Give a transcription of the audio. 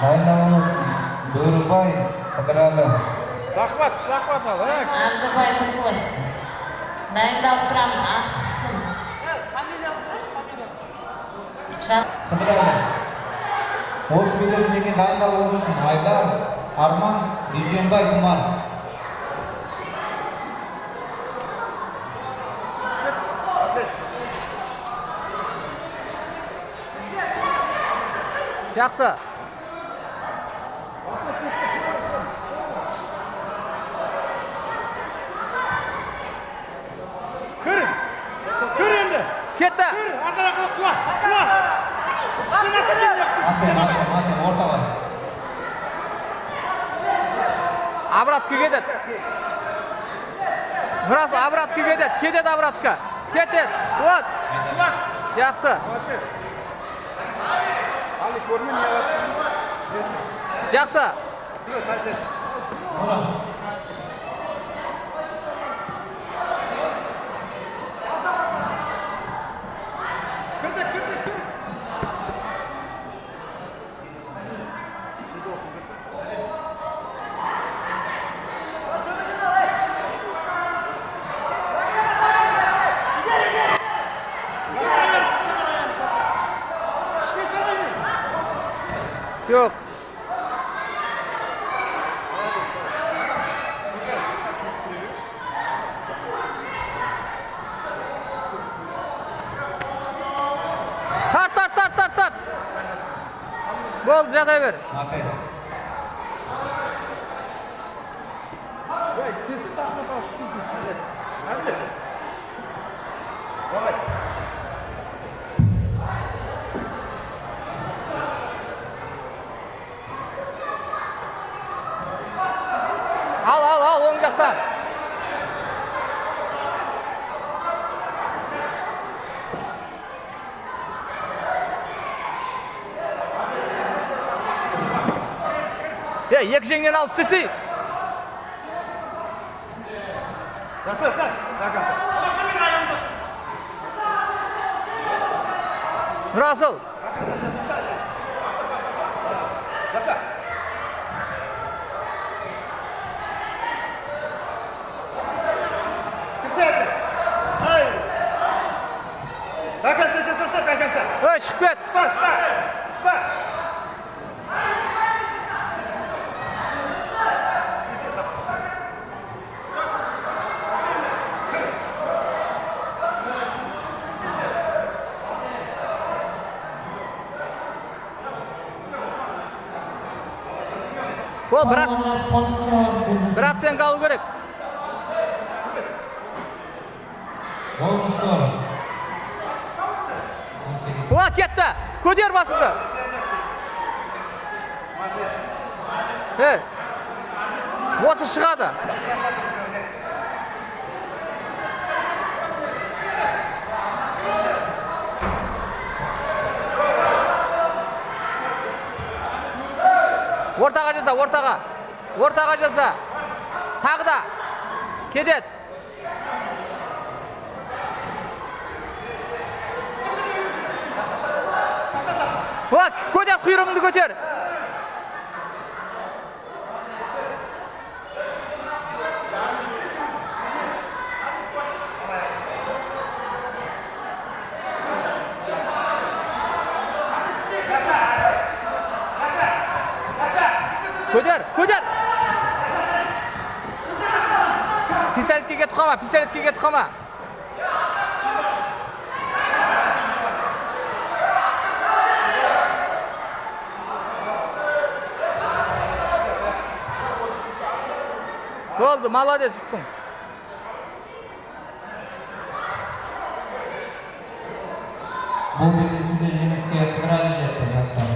Dayınlamam olsun. Börübay, Kıdıralı. Rahmat al. Abdubay Turkos. Dayındalып turamız, aqtıqsın. Kıdıralı. Осы белесінеге дайындалып olsun. Ayдар, Arman, Dүйсенбай, Kumar. Жақсы. Kır endi. Ketті. Arka kula. Atem, orta var. Обратқа кетеді. Нұрасыл обратқа кетеді. Кетеді обратқа. Кетеді. Вот. Жақсы. Ali көрмен не var? Жақсы. Жоқ. Тарт. Болды, жата бер. Atem. Ya istesin sakla bak istesin. Hadi. Давай. Ал, оң жақтан. Екі жеңнен алып істесей. Жаса, до конца. Нұрасыл. Жаса. Терсяйте. Ай. До конца жаса, до конца. Шығып кет. Стой. Ол, бір ат сен қалу керек. Gol skor. О, кетті. Көтер басыңды. Осы шығады. Ортаға жаса. Тағы да. Кетеді. Көтер, құйрығыңды көтер. Көтер. Пистолетке кетіп қама. Болды, молодец, ұттың. Бұл белесінде жеңіске Кыдыралы жетті жастар.